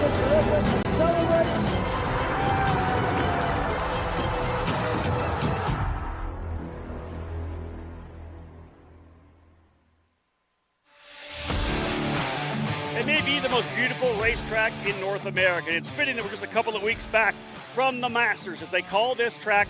It may be the most beautiful racetrack in North America. It's fitting that we're just a couple of weeks back from the Masters as they call this track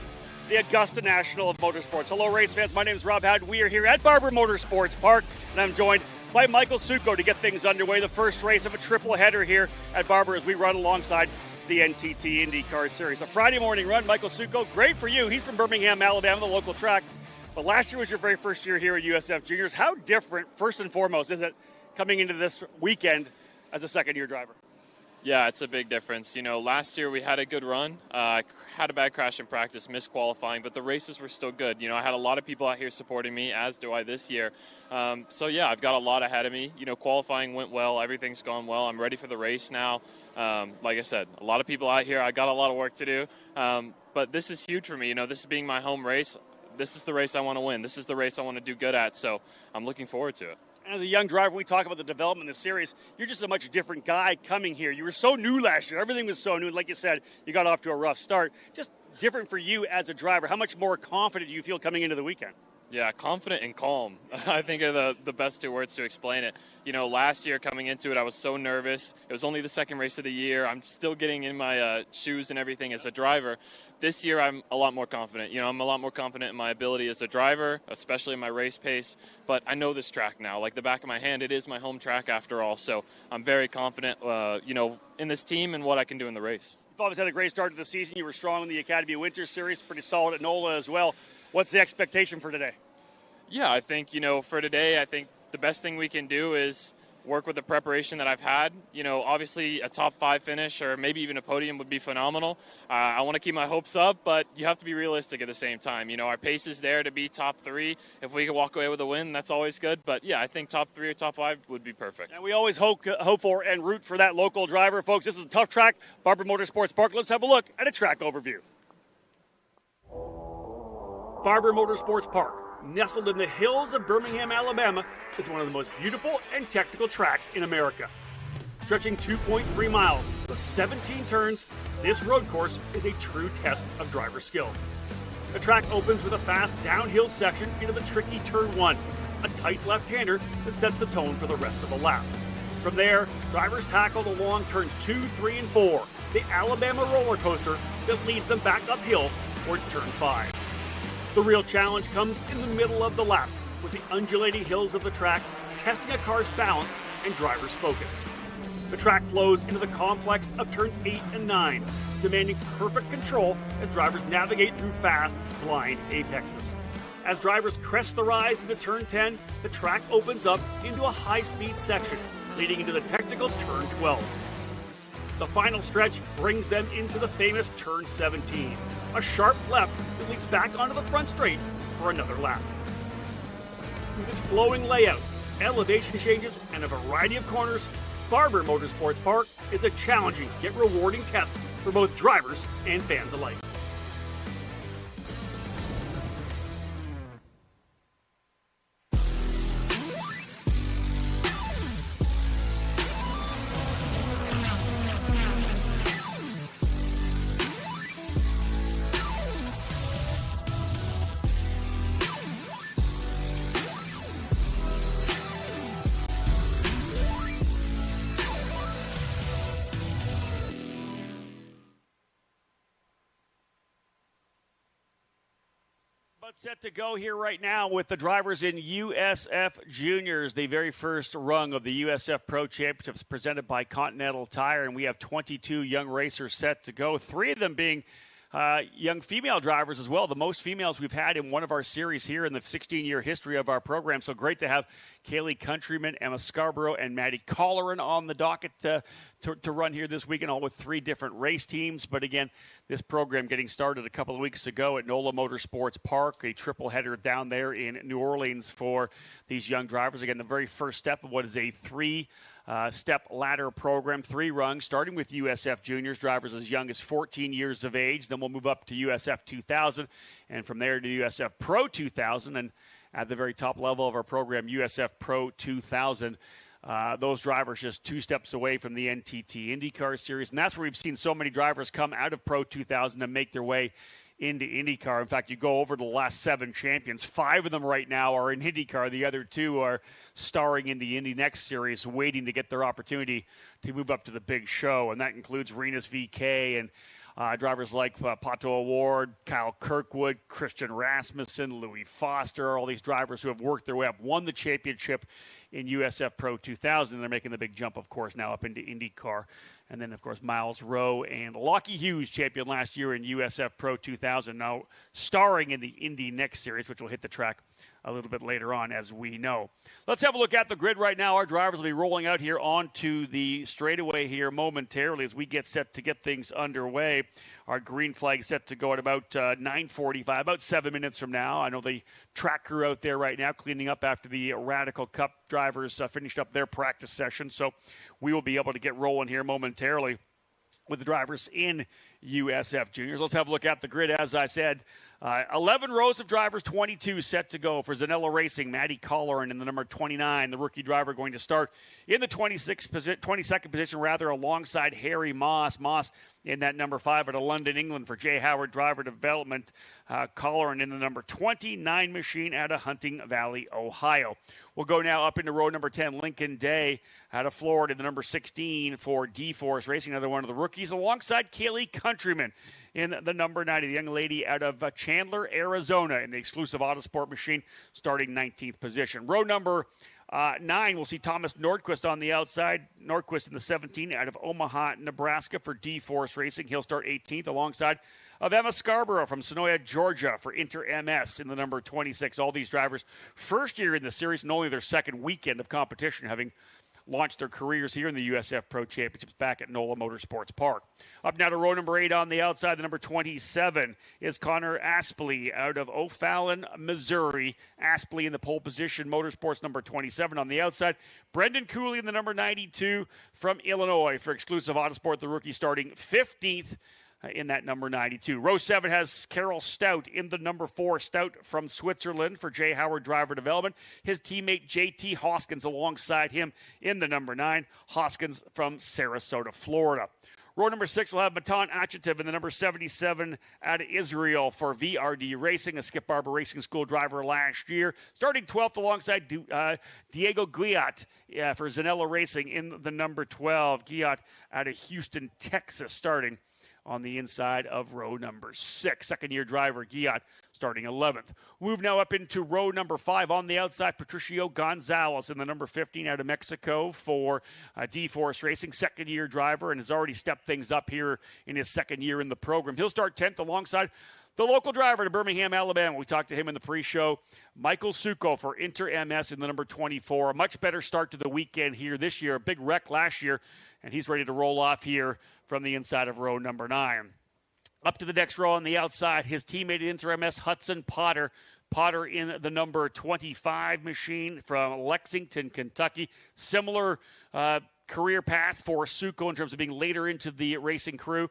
the Augusta National of Motorsports. Hello, race fans. My name is Rob Howden. We are here at Barber Motorsports Park, and I'm joined by Michael Succo to get things underway. The first race of a triple header here at Barber as we run alongside the NTT IndyCar Series. A Friday morning run. Michael Succo, great for you. He's from Birmingham, Alabama, the local track. But last year was your very first year here at USF Juniors. How different, first and foremost, is it coming into this weekend as a second-year driver? Yeah, it's a big difference. You know, last year we had a good run. I had a bad crash in practice, missed qualifying, but the races were still good. You know, I had a lot of people out here supporting me, as do I this year. So, yeah, I've got a lot ahead of me. You know, qualifying went well. Everything's gone well. I'm ready for the race now. Like I said, a lot of people out here. I got a lot of work to do. But this is huge for me. You know, this being my home race, this is the race I want to win. This is the race I want to do good at. So I'm looking forward to it. As a young driver, we talk about the development of the series. You're just a much different guy coming here. You were so new last year. Everything was so new. Like you said, you got off to a rough start. Just different for you as a driver. How much more confident do you feel coming into the weekend? Yeah, confident and calm, I think are the best two words to explain it. You know, last year coming into it, I was so nervous. It was only the second race of the year. I'm still getting in my shoes and everything as a driver. This year, I'm a lot more confident. You know, I'm a lot more confident in my ability as a driver, especially in my race pace. But I know this track now, like the back of my hand. It is my home track after all. So I'm very confident, you know, in this team and what I can do in the race. You've always had a great start to the season. You were strong in the Academy Winter Series, pretty solid at NOLA as well. What's the expectation for today? Yeah, I think, you know, for today, I think the best thing we can do is work with the preparation that I've had. You know, obviously a top 5 finish or maybe even a podium would be phenomenal. I want to keep my hopes up, but you have to be realistic at the same time. You know, our pace is there to be top 3. If we can walk away with a win, that's always good. But, yeah, I think top 3 or top 5 would be perfect. And we always hope for and root for that local driver. Folks, this is a tough track, Barber Motorsports Park. Let's have a look at a track overview. Barber Motorsports Park, nestled in the hills of Birmingham, Alabama, is one of the most beautiful and technical tracks in America. Stretching 2.3 miles with 17 turns, this road course is a true test of driver skill. The track opens with a fast downhill section into the tricky turn 1, a tight left-hander that sets the tone for the rest of the lap. From there, drivers tackle the long turns 2, 3, and 4, the Alabama roller coaster that leads them back uphill towards turn 5. The real challenge comes in the middle of the lap, with the undulating hills of the track testing a car's balance and driver's focus. The track flows into the complex of turns 8 and 9, demanding perfect control as drivers navigate through fast, blind apexes. As drivers crest the rise into turn 10, the track opens up into a high-speed section, leading into the technical turn 12. The final stretch brings them into the famous turn 17, a sharp left that leads back onto the front straight for another lap. With its flowing layout, elevation changes, and a variety of corners, Barber Motorsports Park is a challenging yet rewarding test for both drivers and fans alike. Set to go here right now with the drivers in USF Juniors, the very first rung of the USF Pro Championships presented by Continental Tire, and we have 22 young racers set to go, 3 of them being young female drivers as well, the most females we've had in one of our series here in the 16-year history of our program. So great to have Kaylee Countryman, Emma Scarborough, and Maddie Colleran on the docket to run here this weekend, all with 3 different race teams. But again, this program getting started a couple of weeks ago at NOLA Motorsports Park, a triple header down there in New Orleans for these young drivers. Again, the very first step of what is a 3-step ladder program, 3 rungs, starting with USF Juniors, drivers as young as 14 years of age. Then we'll move up to USF 2000, and from there to USF Pro 2000, and at the very top level of our program, USF Pro 2000. those drivers just 2 steps away from the NTT IndyCar Series. And that's where we've seen so many drivers come out of Pro 2000 and make their way into IndyCar. In fact, you go over the last 7 champions. 5 of them right now are in IndyCar. The other 2 are starring in the Indy Next Series, waiting to get their opportunity to move up to the big show. And that includes Rinus VeeKay and drivers like Pato O'Ward, Kyle Kirkwood, Christian Rasmussen, Louis Foster, all these drivers who have worked their way up, won the championship in USF Pro 2000. They're making the big jump, of course, now up into IndyCar. And then, of course, Miles Rowe and Lockie Hughes, champion last year in USF Pro 2000, now starring in the Indy Next Series, which will hit the track a little bit later on, as we know. Let's have a look at the grid right now. Our drivers will be rolling out here onto the straightaway here momentarily as we get set to get things underway. Our green flag set to go at about 9:45, about 7 minutes from now. I know the track crew out there right now cleaning up after the Radical Cup drivers finished up their practice session, so we will be able to get rolling here momentarily with the drivers in USF Juniors. Let's have a look at the grid. As I said, 11 rows of drivers, 22 set to go for Zanella Racing. Matty Colleran in the number 29, the rookie driver, going to start in the 22nd position, alongside Harry Moss. Moss in that number 5 out of London, England for Jay Howard Driver Development. Colleran in the number 29 machine out of Hunting Valley, Ohio. We'll go now up into row number 10, Lincoln Day out of Florida, the number 16 for D-Force Racing, another one of the rookies, alongside Kaylee Countryman in the number 90, the young lady out of Chandler, Arizona, in the exclusive Autosport machine, starting 19th position. Row number 9, we'll see Thomas Nordquist on the outside. Nordquist in the 17 out of Omaha, Nebraska for D-Force Racing. He'll start 18th alongside of Emma Scarborough from Sonoya, Georgia for Inter MS in the number 26. All these drivers first year in the series and only their second weekend of competition, having launched their careers here in the USF Pro Championships back at NOLA Motorsports Park. Up now to row number 8 on the outside. The number 27 is Connor Aspley out of O'Fallon, Missouri. Aspley in the pole position. Motorsports number 27 on the outside. Brendan Cooley in the number 92 from Illinois for Exclusive Autosport, the rookie, starting 15th in that number 92. Row 7 has Carol Stout in the number 4. Stout from Switzerland for Jay Howard Driver Development. His teammate JT Hoskins alongside him in the number 9. Hoskins from Sarasota, Florida. Row number 6 will have Matan Achatev in the number 77 out of Israel for VRD Racing, a Skip Barber Racing School driver last year. Starting 12th alongside Diego Guillat for Zanella Racing in the number 12. Guillat out of Houston, Texas, starting on the inside of row number 6. Second-year driver Guillat starting 11th. Move now up into row number 5 on the outside. Patricio Gonzalez in the number 15 out of Mexico for D-Force Racing. Second-year driver and has already stepped things up here in his second year in the program. He'll start 10th alongside the local driver to Birmingham, Alabama. We talked to him in the pre-show. Michael Succo for Inter MS in the number 24. A much better start to the weekend here this year. A big wreck last year, and he's ready to roll off here from the inside of row number 9. Up to the next row on the outside, his teammate at Inter MS, Hudson Potter. Potter in the number 25 machine from Lexington, Kentucky. Similar career path for Succo in terms of being later into the racing crew.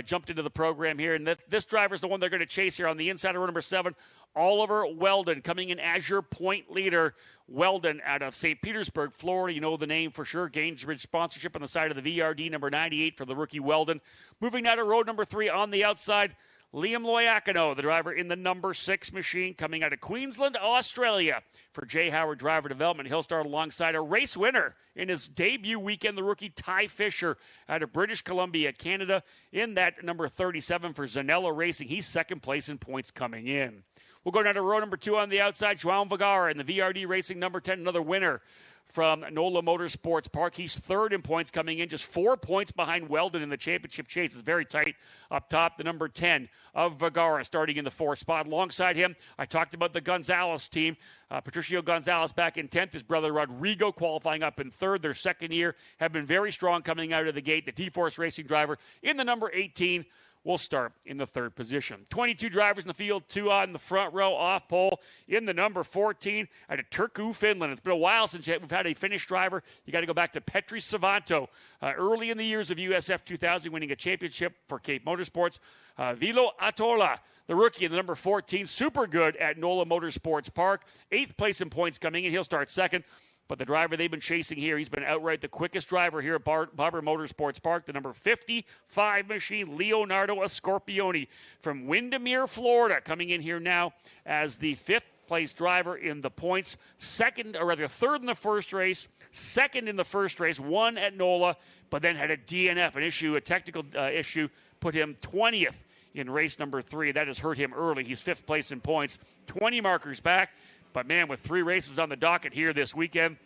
Jumped into the program here, and this driver is the one they're going to chase here on the inside of row number 7. Oliver Weldon coming in as your point leader. Weldon out of St. Petersburg, Florida. You know the name for sure. Gainsbridge sponsorship on the side of the VRD, number 98 for the rookie Weldon. Moving now to row number 3 on the outside. Liam Loiacono, the driver in the number 6 machine, coming out of Queensland, Australia for Jay Howard Driver Development. He'll start alongside a race winner in his debut weekend, the rookie Ty Fisher out of British Columbia, Canada, in that number 37 for Zanella Racing. He's second place in points coming in. We'll go down to row number 2 on the outside. João Vergara in the VRD Racing number 10, another winner from NOLA Motorsports Park. He's third in points coming in, just 4 points behind Weldon in the championship chase. It's very tight up top. The number 10 of Vergara starting in the 4th spot. Alongside him, I talked about the Gonzalez team. Patricio Gonzalez back in 10th. His brother Rodrigo qualifying up in 3rd. Their second year have been very strong coming out of the gate. The D-Force Racing driver in the number 18 will start in the 3rd position. 22 drivers in the field, 2 on the front row, off pole in the number 14 out of Turku, Finland. It's been a while since we've had a Finnish driver. You got to go back to Petri Savanto, early in the years of USF 2000, winning a championship for Cape Motorsports. Vilo Atola, the rookie in the number 14, super good at NOLA Motorsports Park. 8th place in points coming in. He'll start 2nd. But the driver they've been chasing here, he's been outright the quickest driver here at Barber Motorsports Park, the number 55 machine, Leonardo Scorpioni from Windermere, Florida, coming in here now as the fifth-place driver in the points. Third in the first race, second in the first race, won at NOLA, but then had a DNF, a technical issue, put him 20th in race number 3. That has hurt him early. He's fifth place in points, 20 markers back. But, man, with 3 races on the docket here this weekend,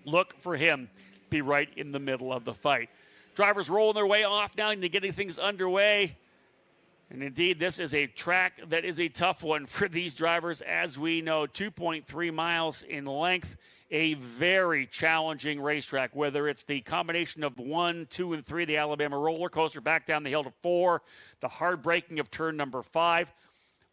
look for him to be right in the middle of the fight. Drivers rolling their way off now and getting things underway. And, indeed, this is a track that is a tough one for these drivers. As we know, 2.3 miles in length, a very challenging racetrack, whether it's the combination of 1, 2, and 3, the Alabama roller coaster, back down the hill to 4, the hard braking of turn number 5.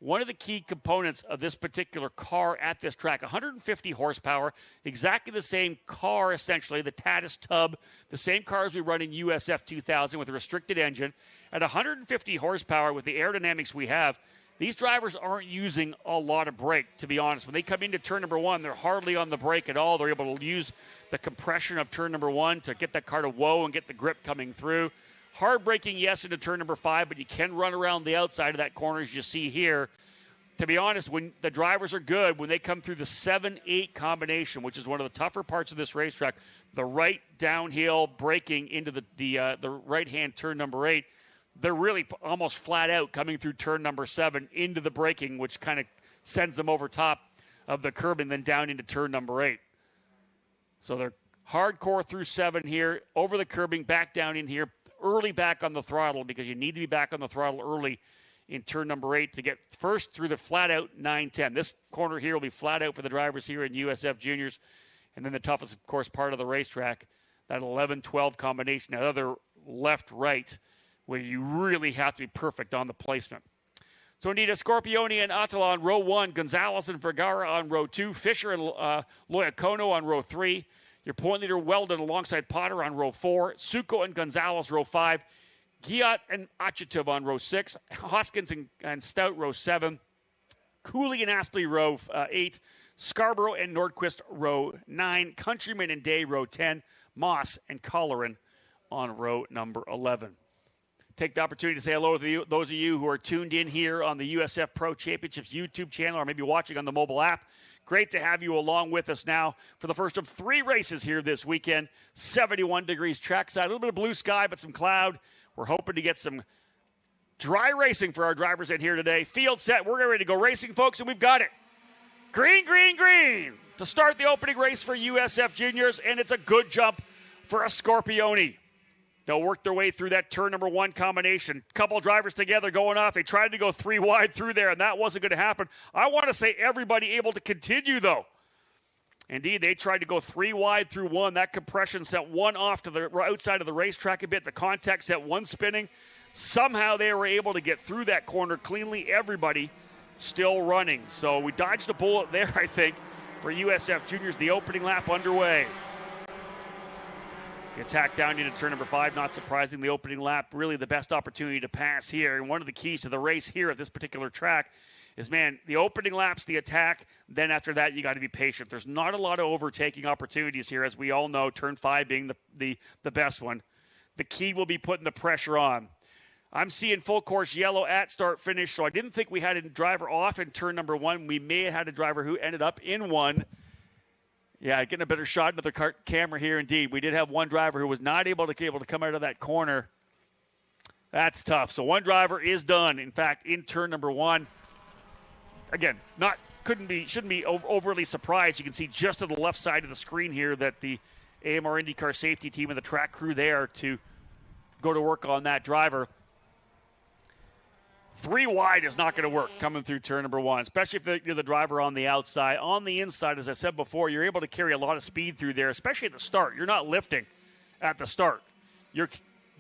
One of the key components of this particular car at this track, 150 horsepower, exactly the same car, essentially, the Tatis Tub, the same car as we run in USF 2000 with a restricted engine. At 150 horsepower with the aerodynamics we have, these drivers aren't using a lot of brake, to be honest. When they come into turn number 1, they're hardly on the brake at all. They're able to use the compression of turn number 1 to get that car to whoa and get the grip coming through. Hard braking, yes, into turn number 5, but you can run around the outside of that corner, as you see here. To be honest, when the drivers are good, when they come through the 7-8 combination, which is one of the tougher parts of this racetrack, the right downhill braking into the right-hand turn number 8, they're really almost flat out coming through turn number 7 into the braking, which kind of sends them over top of the curb and then down into turn number 8. So they're hardcore through 7 here, over the curbing, back down in here, early back on the throttle because you need to be back on the throttle early in turn number 8 to get first through the flat-out 9-10. This corner here will be flat out for the drivers here in USF Juniors. And then the toughest, of course, part of the racetrack, that 11-12 combination, that other left-right, where you really have to be perfect on the placement. So indeed, Scorpioni and Attala on row 1, Gonzalez and Vergara on row 2, Fisher and Loyacono on row 3, your point leader Weldon alongside Potter on row 4, Suko and Gonzalez row 5, Giat and Achetov on row 6, Hoskins and Stout row 7, Cooley and Aspley row 8, Scarborough and Nordquist row 9, Countryman and Day row 10, Moss and Colleran on row number 11. Take the opportunity to say hello to those of you who are tuned in here on the USF Pro Championships YouTube channel or maybe watching on the mobile app. Great to have you along with us now for the first of 3 races here this weekend. 71 degrees trackside, a little bit of blue sky, but some cloud. We're hoping to get some dry racing for our drivers in here today. Field set. We're ready to go racing, folks, and we've got it. Green, green, green to start the opening race for USF Juniors, and it's a good jump for a Scorpioni. They'll work their way through that turn number 1 combination. Couple drivers together going off. They tried to go 3 wide through there, and that wasn't going to happen. I want to say everybody able to continue, though. Indeed, they tried to go 3 wide through 1. That compression sent 1 off to the outside of the racetrack a bit. The contact set 1 spinning. Somehow they were able to get through that corner cleanly. Everybody still running. So we dodged a bullet there, I think, for USF Juniors. The opening lap underway. The attack down into turn number 5, not surprising. The opening lap, really the best opportunity to pass here. And one of the keys to the race here at this particular track is, man, the opening lap's the attack. Then after that, you got to be patient. There's not a lot of overtaking opportunities here, as we all know, turn 5 being the best one. The key will be putting the pressure on. I'm seeing full course yellow at start finish, so I didn't think we had a driver off in turn number 1. We may have had a driver who ended up in 1. Yeah, getting a better shot into the camera here, indeed. We did have one driver who was not able to come out of that corner. That's tough. So one driver is done, in fact, in turn number 1. Again, shouldn't be overly surprised. You can see just to the left side of the screen here that the AMR IndyCar safety team and the track crew there to go to work on that driver. 3 wide is not going to work coming through turn number 1, especially if you're the driver on the outside. On the inside, as I said before, you're able to carry a lot of speed through there, especially at the start. You're not lifting at the start. You're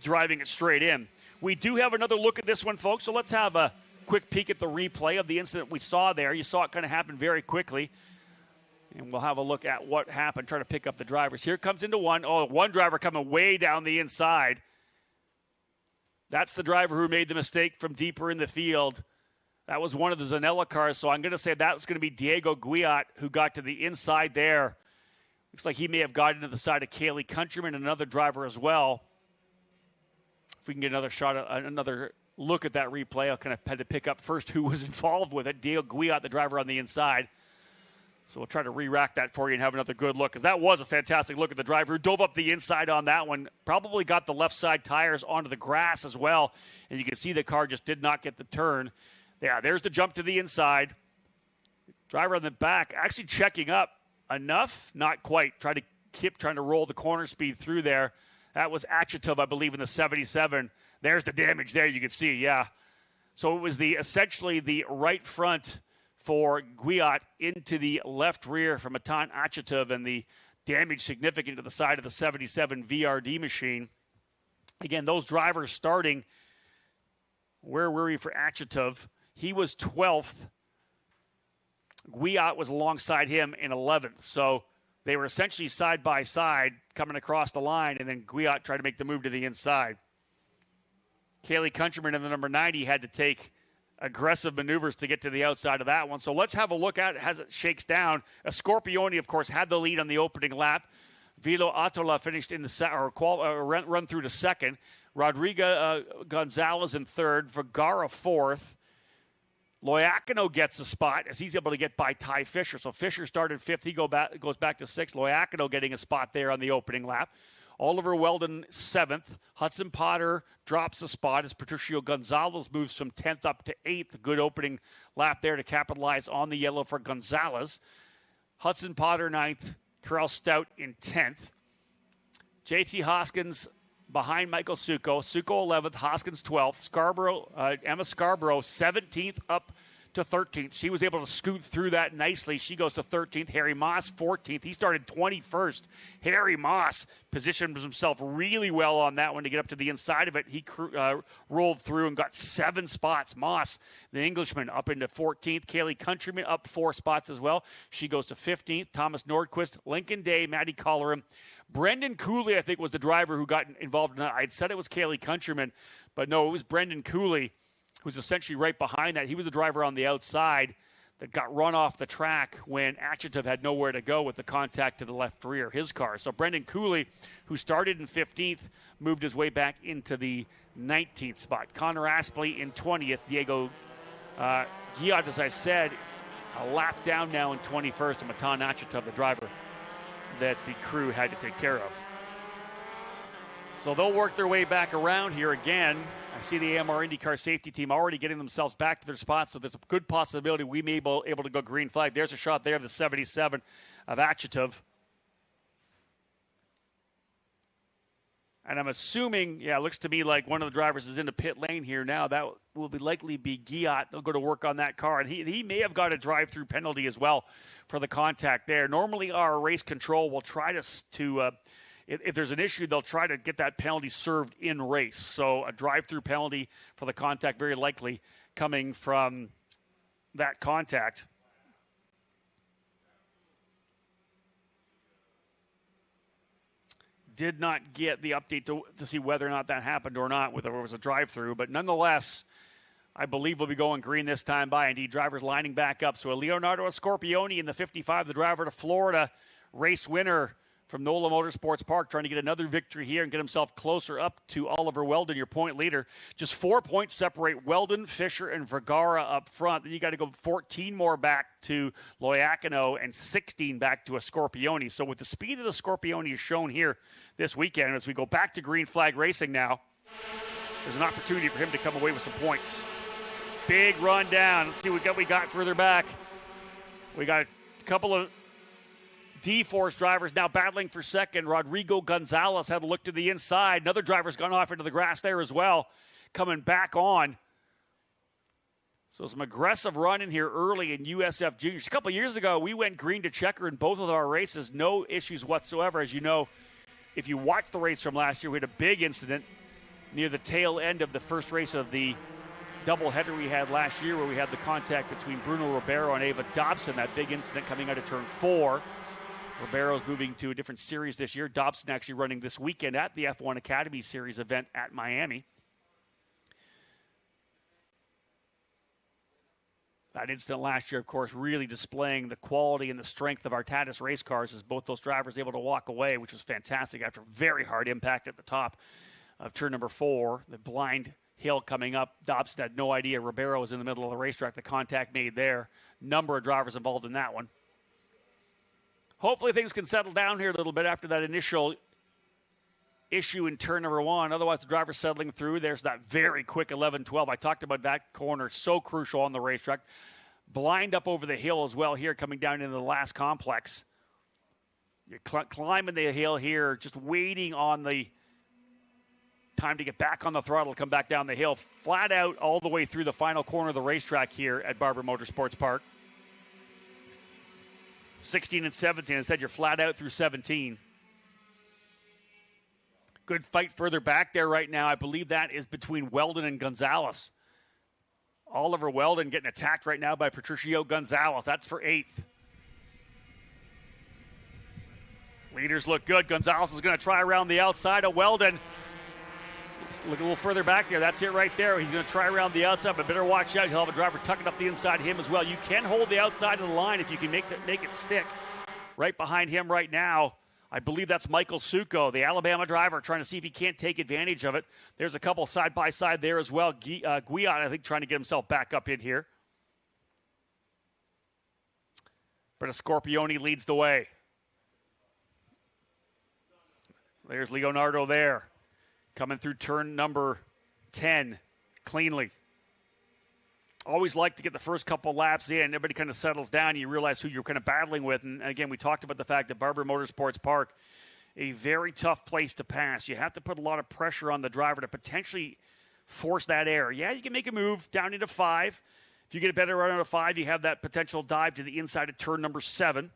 driving it straight in. We do have another look at this one, folks, so let's have a quick peek at the replay of the incident we saw there. You saw it kind of happen very quickly, and we'll have a look at what happened, try to pick up the drivers. Here comes into 1. Oh, one driver coming way down the inside. That's the driver who made the mistake from deeper in the field. That was one of the Zanella cars, so I'm going to say that was going to be Diego Guiat who got to the inside there. Looks like he may have gotten to the side of Kaylee Countryman and another driver as well. If we can get another shot, another look at that replay, I'll kind of had to pick up first who was involved with it. Dale Guyot, the driver on the inside. So we'll try to re-rack that for you and have another good look, because that was a fantastic look at the driver who dove up the inside on that one. Probably got the left side tires onto the grass as well, and you can see the car just did not get the turn. Yeah, there's the jump to the inside. Driver on the back actually checking up enough, not quite. Trying to roll the corner speed through there. That was Achetov, I believe, in the 77. There's the damage there, you can see, yeah. So it was essentially the right front for Guyot into the left rear from Matan Achetov, and the damage significant to the side of the 77 VRD machine. Again, those drivers starting, where were we for Achetov? He was 12th. Guyot was alongside him in 11th. So they were essentially side by side coming across the line, and then Guyot tried to make the move to the inside. Kaylee Countryman in the number 90 had to take aggressive maneuvers to get to the outside of that one. So let's have a look at it as it shakes down. Scorpioni, of course, had the lead on the opening lap. Vilo Atola finished in the run through to second. Rodrigo Gonzalez in third. Vergara fourth. Loiacono gets a spot as he's able to get by Ty Fisher. So Fisher started fifth. He goes back to sixth. Loiacono getting a spot there on the opening lap. Oliver Weldon, 7th. Hudson Potter drops a spot as Patricio Gonzalez moves from 10th up to 8th. A good opening lap there to capitalize on the yellow for Gonzalez. Hudson Potter, 9th. Corral Stout in 10th. JT Hoskins behind Michael Succo. Succo 11th, Hoskins 12th. Emma Scarborough, 17th up to 13th. She was able to scoot through that nicely. She goes to 13th. Harry Moss, 14th. He started 21st. Harry Moss positioned himself really well on that one to get up to the inside of it. He rolled through and got 7 spots. Moss, the Englishman, up into 14th. Kaylee Countryman up 4 spots as well. She goes to 15th. Thomas Nordquist, Lincoln Day, Maddie Colleran. Brendan Cooley, I think, was the driver who got involved in that. I'd said it was Kaylee Countryman, but no, it was Brendan Cooley, who's essentially right behind that. He was the driver on the outside that got run off the track when Achetov had nowhere to go with the contact to the left rear of his car. So Brendan Cooley, who started in 15th, moved his way back into the 19th spot. Connor Aspley in 20th. Diego Guyot, as I said, a lap down now in 21st. And Matan Achetov, the driver that the crew had to take care of. So they'll work their way back around here again. I see the AMR IndyCar safety team already getting themselves back to their spots, so there's a good possibility we may be able to go green flag. There's a shot there of the 77 of Achetov. And I'm assuming, it looks to me like one of the drivers is in the pit lane here now. That will likely be Guyot. They'll go to work on that car. And he may have got a drive-through penalty as well for the contact there. Normally our race control will try to if there's an issue, they'll try to get that penalty served in race. So a drive-through penalty for the contact very likely coming from that contact. Did not get the update to see whether or not that happened or not, whether it was a drive-through. But nonetheless, I believe we'll be going green this time by. Indeed, drivers lining back up. So Leonardo Scorpioni in the 55, the driver to Florida, race winner from NOLA Motorsports Park, trying to get another victory here and get himself closer up to Oliver Weldon, your point leader. Just 4 points separate Weldon, Fisher, and Vergara up front. Then you got to go 14 more back to Loiacono and 16 back to a Scorpioni. So with the speed of the Scorpioni is shown here this weekend, as we go back to green flag racing now, there's an opportunity for him to come away with some points. Big run down. Let's see what we got further back. We got a couple of D-Force drivers now battling for second. Rodrigo Gonzalez had a look to the inside. Another driver's gone off into the grass there as well, coming back on. So some aggressive run in here early in USF Juniors. A couple years ago, we went green to checker in both of our races. No issues whatsoever. As you know, if you watched the race from last year, we had a big incident near the tail end of the first race of the doubleheader we had last year, where we had the contact between Bruno Ribeiro and Ava Dobson, that big incident coming out of turn 4. Ribeiro's moving to a different series this year. Dobson actually running this weekend at the F1 Academy Series event at Miami. That incident last year, of course, really displaying the quality and the strength of our Tatis race cars as both those drivers able to walk away, which was fantastic after very hard impact at the top of turn number 4. The blind hill coming up. Dobson had no idea Ribeiro was in the middle of the racetrack. The contact made there. Number of drivers involved in that one. Hopefully things can settle down here a little bit after that initial issue in turn number 1. Otherwise, the driver's settling through. There's that very quick 11-12. I talked about that corner, so crucial on the racetrack. Blind up over the hill as well here, coming down into the last complex. You're climbing the hill here, just waiting on the time to get back on the throttle, come back down the hill, flat out all the way through the final corner of the racetrack here at Barber Motorsports Park. 16 and 17. Instead, you're flat out through 17. Good fight further back there right now. I believe that is between Weldon and Gonzalez. Oliver Weldon getting attacked right now by Patricio Gonzalez. That's for 8th. Leaders look good. Gonzalez is going to try around the outside of Weldon. Look a little further back there. That's it right there. He's going to try around the outside, but better watch out. He'll have a driver tucking up the inside of him as well. You can hold the outside of the line if you can make it stick. Right behind him right now, I believe that's Michael Succo, the Alabama driver, trying to see if he can't take advantage of it. There's a couple side-by-side there as well. Guyot, I think, trying to get himself back up in here. But Scorpione leads the way. There's Leonardo there. Coming through turn number 10 cleanly. Always like to get the first couple laps in. Everybody kind of settles down. And you realize who you're kind of battling with. And again, we talked about the fact that Barber Motorsports Park, a very tough place to pass. You have to put a lot of pressure on the driver to potentially force that error. Yeah, you can make a move down into 5. If you get a better run out of 5, you have that potential dive to the inside of turn number 7.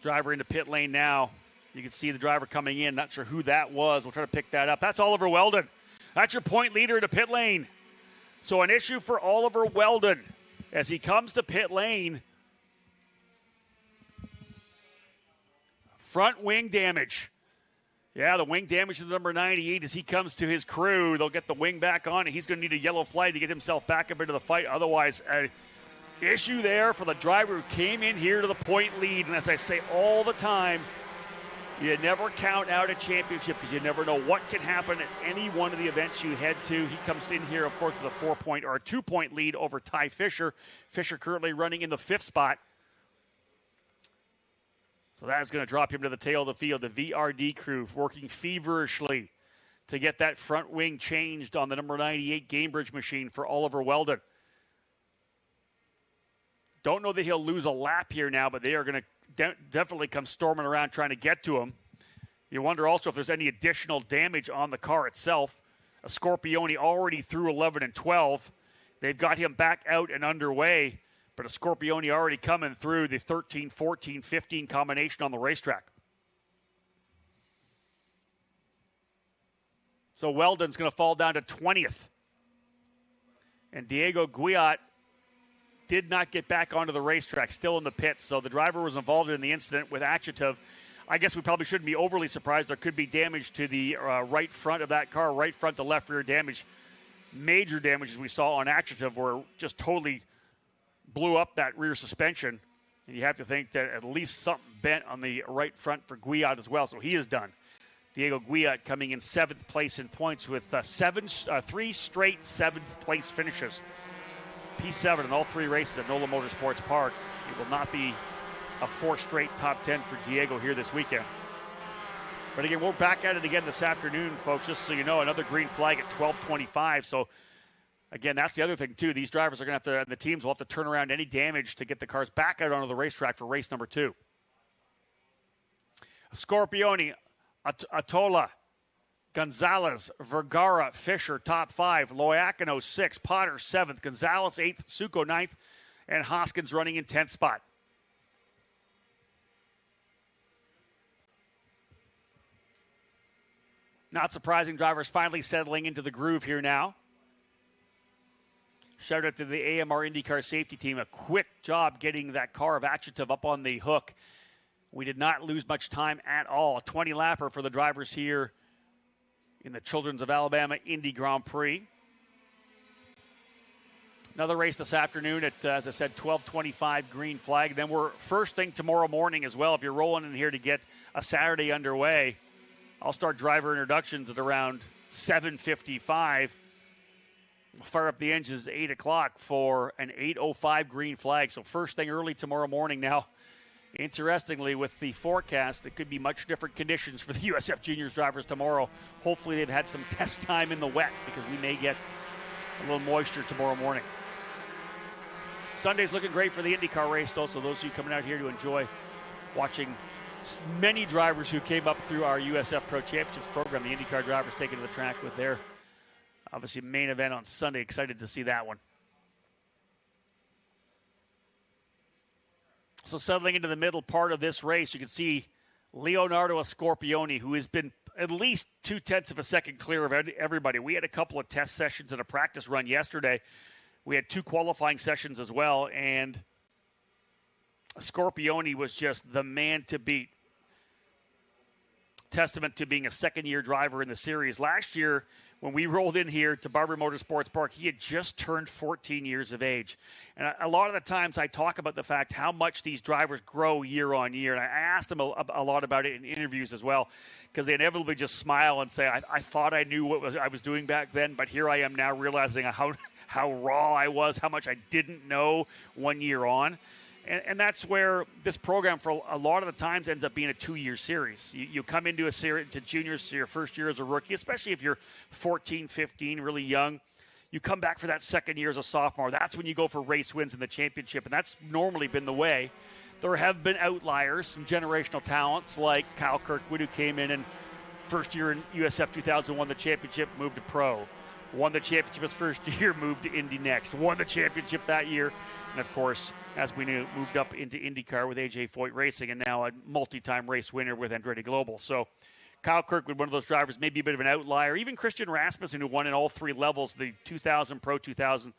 Driver into pit lane now. You can see the driver coming in. Not sure who that was. We'll try to pick that up. That's Oliver Weldon. That's your point leader to pit lane. So an issue for Oliver Weldon as he comes to pit lane. Front wing damage. Yeah, the wing damage to the number 98 as he comes to his crew. They'll get the wing back on. He's going to need a yellow flag to get himself back up into the fight. Otherwise, issue there for the driver who came in here to the point lead. And as I say all the time, you never count out a championship because you never know what can happen at any one of the events you head to. He comes in here, of course, with a 4-point or a 2-point lead over Ty Fisher. Fisher currently running in the 5th spot. So that is going to drop him to the tail of the field. The VRD crew working feverishly to get that front wing changed on the number 98 Gamebridge machine for Oliver Weldon. Don't know that he'll lose a lap here now, but they are going to definitely come storming around trying to get to him. You wonder also if there's any additional damage on the car itself. A Scorpione already through 11 and 12. They've got him back out and underway, but a Scorpione already coming through the 13, 14, 15 combination on the racetrack. So Weldon's going to fall down to 20th. And Diego Guyot did not get back onto the racetrack, still in the pits. So the driver was involved in the incident with Achetov. I guess we probably shouldn't be overly surprised. There could be damage to the right front of that car, right front to left rear damage. Major damage, as we saw on Achetov, where just totally blew up that rear suspension. And you have to think that at least something bent on the right front for Guyot as well. So he is done. Diego Guyot coming in 7th place in points with 3 straight 7th place finishes. P7 in all 3 races at NOLA Motorsports Park. It will not be a 4 straight top 10 for Diego here this weekend. But again, we're back at it again this afternoon, folks, just so you know, another green flag at 12:25. So again, that's the other thing too. These drivers are going to have to, the teams will have to turn around any damage to get the cars back out onto the racetrack for race number 2. Scorpione, Atola, Gonzalez, Vergara, Fisher, top 5. Loiacono, 6th. Potter, 7th. Gonzalez, 8th. Succo, 9th. And Hoskins running in 10th spot. Not surprising, drivers finally settling into the groove here now. Shout out to the AMR IndyCar safety team. A quick job getting that car of Achetov up on the hook. We did not lose much time at all. A 20-lapper for the drivers here in the Children's of Alabama Indy Grand Prix. Another race this afternoon at, as I said, 12:25 green flag. Then we're first thing tomorrow morning as well. If you're rolling in here to get a Saturday underway, I'll start driver introductions at around 7:55. We'll fire up the engines at 8 o'clock for an 8:05 green flag. So first thing early tomorrow morning. Now, interestingly, with the forecast, it could be much different conditions for the USF Juniors drivers tomorrow. Hopefully they've had some test time in the wet because we may get a little moisture tomorrow morning. Sunday's looking great for the IndyCar race, though, so those of you coming out here to enjoy watching many drivers who came up through our USF Pro Championships program, the IndyCar drivers taking to the track with their, obviously, main event on Sunday. Excited to see that one. So settling into the middle part of this race, you can see Leonardo Scorpioni, who has been at least 0.2 of a second clear of everybody. We had a couple of test sessions and a practice run yesterday. We had 2 qualifying sessions as well, and Scorpioni was just the man to beat. Testament to being a second-year driver in the series. Last year, when we rolled in here to Barber Motorsports Park, he had just turned 14 years of age. And a lot of the times I talk about the fact how much these drivers grow year on year. And I asked them a lot about it in interviews as well, because they inevitably just smile and say, I thought I knew what I was doing back then, but here I am now realizing how raw I was, how much I didn't know 1 year on. And that's where this program, for a lot of the times, ends up being a 2-year series. You come into a series, to juniors, your first year as a rookie, especially if you're 14, 15, really young. You come back for that second year as a sophomore. That's when you go for race wins in the championship, and that's normally been the way. There have been outliers, some generational talents like Kyle Kirkwood, who came in first year in USF 2000, won the championship, moved to pro. Won the championship his first year, moved to Indy next. Won the championship that year. And, of course, as we knew, moved up into IndyCar with A.J. Foyt Racing, and now a multi-time race winner with Andretti Global. So Kyle Kirkwood, one of those drivers, maybe a bit of an outlier. Even Christian Rasmussen, who won in all 3 levels, the 2000, Pro 2000,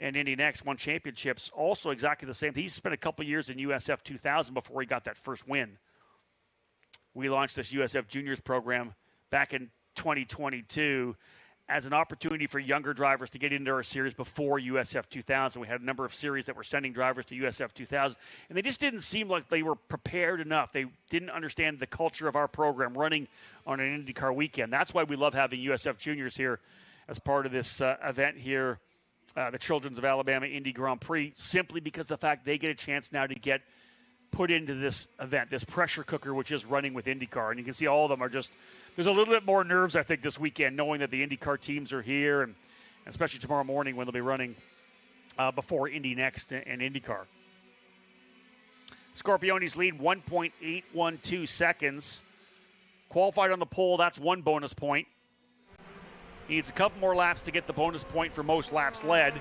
and Indy Next, won championships. Also exactly the same. He spent a couple years in USF 2000 before he got that first win. We launched this USF Juniors program back in 2022 as an opportunity for younger drivers to get into our series before USF 2000. We had a number of series that were sending drivers to USF 2000, and they just didn't seem like they were prepared enough. They didn't understand the culture of our program running on an IndyCar weekend. That's why we love having USF Juniors here as part of this event here, the Children's of Alabama Indy Grand Prix, simply because of the fact they get a chance now to get put into this event, this pressure cooker, which is running with IndyCar. And you can see all of them are just, there's a little bit more nerves, I think, this weekend, knowing that the IndyCar teams are here, and especially tomorrow morning when they'll be running before Indy Next and IndyCar. Scorpioni's lead, 1.812 seconds. Qualified on the pole, that's 1 bonus point. He needs a couple more laps to get the bonus point for most laps led.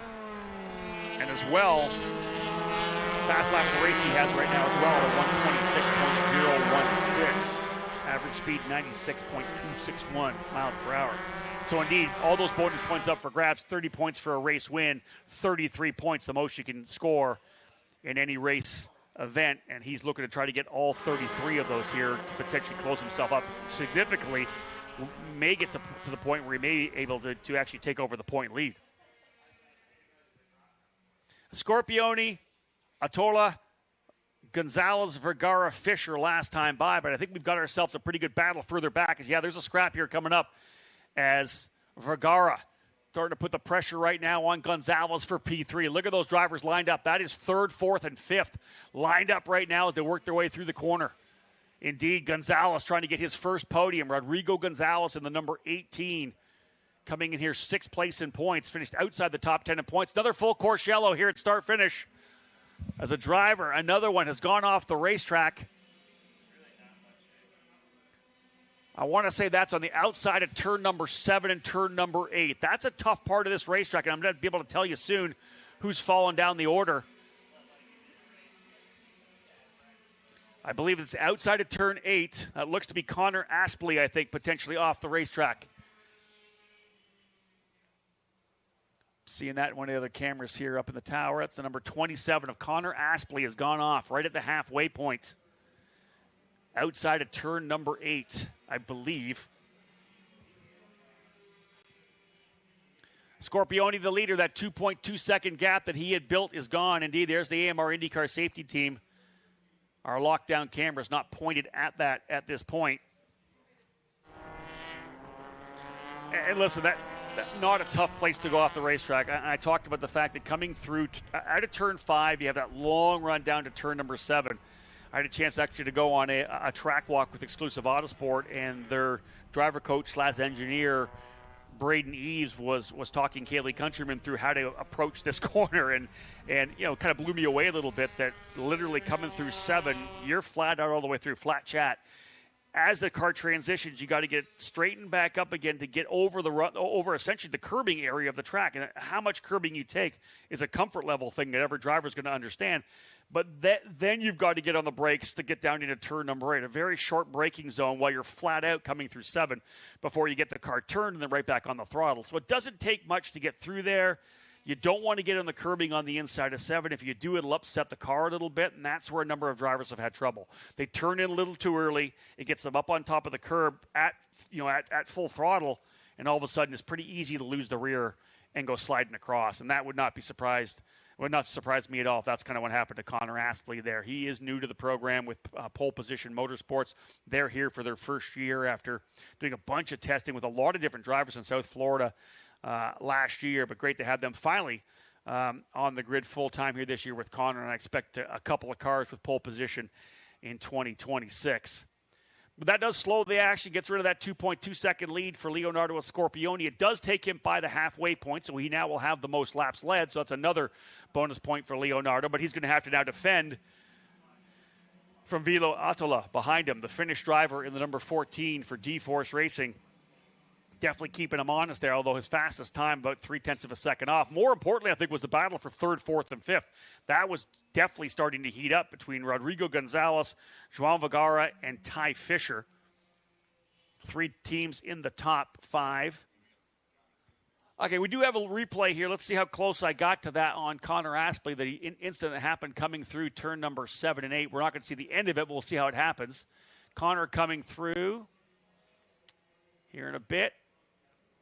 And as well, fast lap of the race he has right now as well at 126.016. Average speed 96.261 miles per hour. So indeed, all those bonus points up for grabs. 30 points for a race win, 33 points, the most you can score in any race event. And he's looking to try to get all 33 of those here to potentially close himself up significantly. May get to the point where he may be able to actually take over the point lead. Scorpioni, Atola, Gonzalez, Vergara, Fisher last time by, but I think we've got ourselves a pretty good battle further back. As there's a scrap here coming up as Vergara starting to put the pressure right now on Gonzalez for P3. Look at those drivers lined up. That is 3rd, 4th, and 5th lined up right now as they work their way through the corner. Indeed, Gonzalez trying to get his first podium. Rodrigo Gonzalez in the number 18 coming in here 6th place in points, finished outside the top 10 in points. Another full course yellow here at start-finish. As a driver, another one has gone off the racetrack. I want to say that's on the outside of turn number 7 and turn number 8. That's a tough part of this racetrack, and I'm going to be able to tell you soon who's fallen down the order. I believe it's outside of turn 8. That looks to be Connor Aspley, I think, potentially off the racetrack. Seeing that in one of the other cameras here up in the tower. That's the number 27 of Connor Aspley has gone off right at the halfway point. Outside of turn number 8, I believe. Scorpioni, the leader, that 2.2-second gap that he had built is gone. Indeed, there's the AMR IndyCar safety team. Our lockdown camera is not pointed at that at this point. And listen, that's not a tough place to go off the racetrack. I talked about the fact that coming through out of turn 5, you have that long run down to turn number 7. I had a chance actually to go on a track walk with Exclusive Autosport, and their driver coach / engineer, Braden Eves, was talking Kaylee Countryman through how to approach this corner, and kind of blew me away a little bit that literally coming through 7, you're flat out all the way through, flat chat. As the car transitions, you got to get straightened back up again to get over essentially the curbing area of the track. And how much curbing you take is a comfort level thing that every driver is going to understand. But then you've got to get on the brakes to get down into turn number 8, a very short braking zone while you're flat out coming through 7 before you get the car turned and then right back on the throttle. So it doesn't take much to get through there. You don't want to get on the curbing on the inside of 7. If you do, it'll upset the car a little bit, and that's where a number of drivers have had trouble. They turn in a little too early. It gets them up on top of the curb at full throttle, and all of a sudden it's pretty easy to lose the rear and go sliding across. And that would not surprise me at all if that's kind of what happened to Connor Aspley there. He is new to the program with Pole Position Motorsports. They're here for their first year after doing a bunch of testing with a lot of different drivers in South Florida last year, but great to have them finally on the grid full-time here this year with Connor, and I expect a couple of cars with pole position in 2026. But that does slow the action, gets rid of that 2.2-second lead for Leonardo Scorpioni. It does take him by the halfway point, so he now will have the most laps led, so that's another bonus point for Leonardo, but he's going to have to now defend from Vilo Atola behind him, the Finnish driver in the number 14 for D-Force Racing. Definitely keeping him honest there, although his fastest time about 0.3 of a second off. More importantly, I think, was the battle for 3rd, 4th, and 5th. That was definitely starting to heat up between Rodrigo Gonzalez, João Vergara, and Ty Fisher. 3 teams in the top 5. Okay, we do have a replay here. Let's see how close I got to that on Connor Aspley, the incident that happened coming through turn number 7 and 8. We're not going to see the end of it, but we'll see how it happens. Connor coming through here in a bit.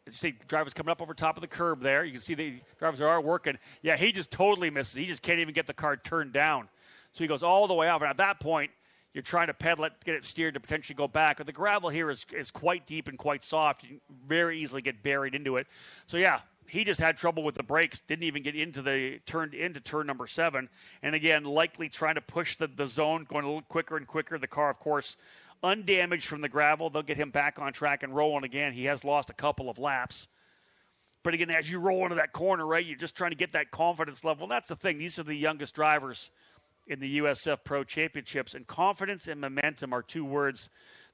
You see drivers coming up over top of the curb there. You can see the drivers are working. Yeah, he just totally misses. He just can't even get the car turned down. So he goes all the way off. And at that point, you're trying to pedal it, get it steered to potentially go back. But the gravel here is quite deep and quite soft. You can very easily get buried into it. So, yeah, he just had trouble with the brakes. Didn't even get into turn number 7. And, again, likely trying to push the zone, going a little quicker and quicker. The car, of course, undamaged from the gravel. They'll get him back on track and rolling again. He has lost a couple of laps. But again, as you roll into that corner, right, you're just trying to get that confidence level. And that's the thing. These are the youngest drivers in the USF Pro Championships. And confidence and momentum are 2 words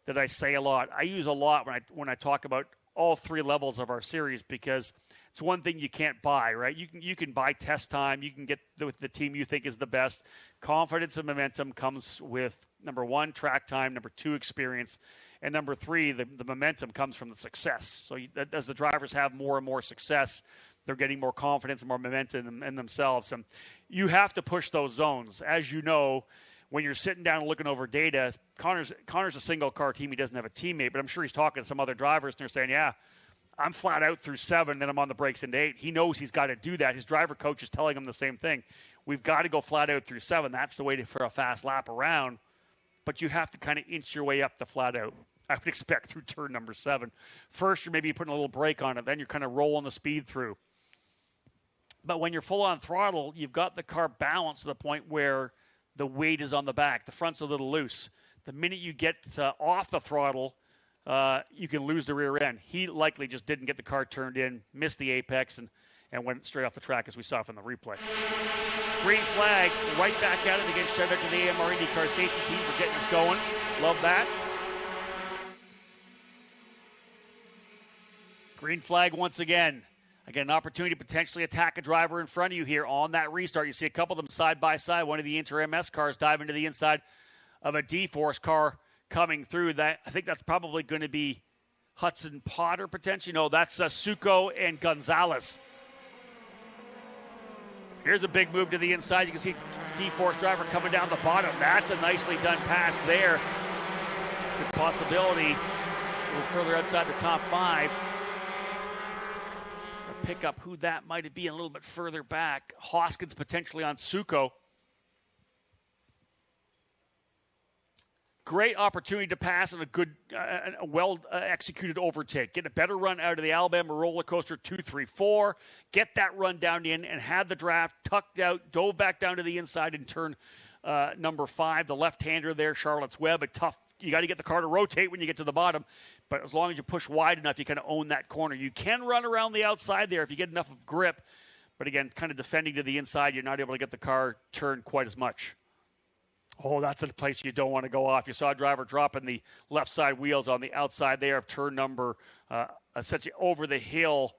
that I say a lot. I use a lot when I talk about all 3 levels of our series, because it's one thing you can't buy, right? You can buy test time. You can get with the team you think is the best. Confidence and momentum comes with, number 1, track time, number 2, experience, and number 3, the momentum comes from the success. So as the drivers have more and more success, they're getting more confidence and more momentum in themselves. And you have to push those zones. As you know, when you're sitting down and looking over data, Connor's a single-car team. He doesn't have a teammate, but I'm sure he's talking to some other drivers, and they're saying, yeah, I'm flat out through 7, then I'm on the brakes into 8. He knows he's got to do that. His driver coach is telling him the same thing. We've got to go flat out through 7. That's the way for a fast lap around. But you have to kind of inch your way up the flat out, I would expect, through turn number 7. First, you're maybe putting a little brake on it. Then you're kind of rolling the speed through. But when you're full on throttle, you've got the car balanced to the point where the weight is on the back. The front's a little loose. The minute you get off the throttle, you can lose the rear end. He likely just didn't get the car turned in, missed the apex, and went straight off the track, as we saw from the replay. Green flag, right back at it again. Shout out to the AMR IndyCar safety team for getting us going. Love that. Green flag once again. Again, an opportunity to potentially attack a driver in front of you here on that restart. You see a couple of them side by side. One of the Inter-MS cars dive into the inside of a D-Force car coming through. I think that's probably going to be Hudson Potter potentially. No, that's Suko and Gonzalez. Here's a big move to the inside. You can see D-Force driver coming down the bottom. That's a nicely done pass there. Good possibility a little further outside the top 5. pick up who that might be a little bit further back. Hoskins potentially on Suko. Great opportunity to pass and a good, well-executed overtake. Get a better run out of the Alabama roller coaster 2-3-4. Get that run down in and had the draft tucked out, dove back down to the inside in turn number 5. The left-hander there, Charlotte's Web, a tough. You got to get the car to rotate when you get to the bottom, but as long as you push wide enough, you kind of own that corner. You can run around the outside there if you get enough of grip, but again, kind of defending to the inside, you're not able to get the car turned quite as much. Oh, that's a place you don't want to go off. You saw a driver dropping the left side wheels on the outside there of turn number, essentially over the hill,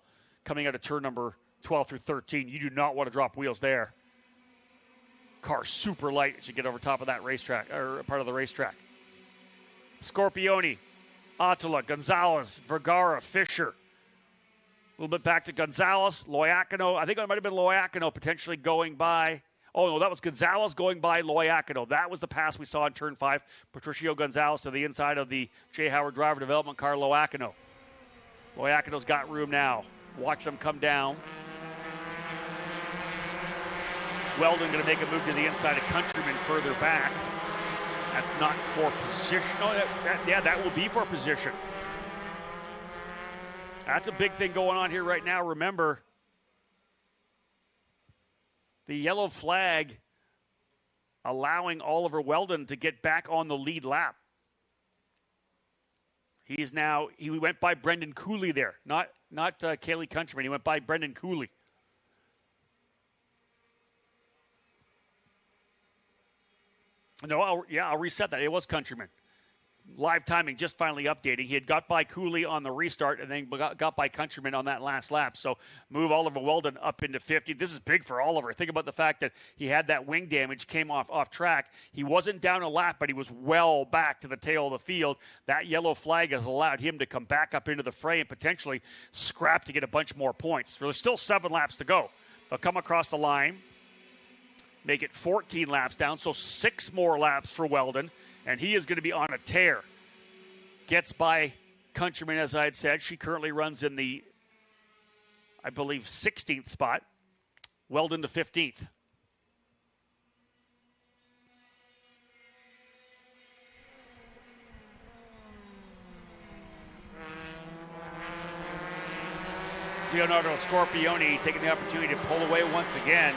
coming out of turn number 12 through 13. You do not want to drop wheels there. Car super light as you get over top of that racetrack, or part of the racetrack. Scorpione, Attila, Gonzalez, Vergara, Fisher. A little bit back to Gonzalez, Loiacono. I think it might have been Loiacono potentially going by. Oh, no, that was Gonzalez going by Loiacono. That was the pass we saw in turn 5. Patricio Gonzalez to the inside of the Jay Howard driver development car, Loiacono. Loiacono's got room now. Watch them come down. Weldon going to make a move to the inside of Countryman further back. That's not for position. Oh, that will be for position. That's a big thing going on here right now. Remember, the yellow flag allowing Oliver Weldon to get back on the lead lap. He went by Brendan Cooley there, not Kaylee Countryman. He went by Brendan Cooley. No, I'll reset that. It was Countryman. Live timing just finally updating. He had got by Cooley on the restart and then got by Countryman on that last lap. So move Oliver Weldon up into 50. This is big for Oliver. Think about the fact that he had that wing damage, came off track. He wasn't down a lap, but he was well back to the tail of the field. That yellow flag has allowed him to come back up into the fray and potentially scrap to get a bunch more points. There's still 7 laps to go. They'll come across the line, make it 14 laps down, so 6 more laps for Weldon. And he is going to be on a tear. Gets by Countryman, as I had said. She currently runs in the, I believe, 16th spot. Weldon to 15th. Leonardo Scorpione taking the opportunity to pull away once again.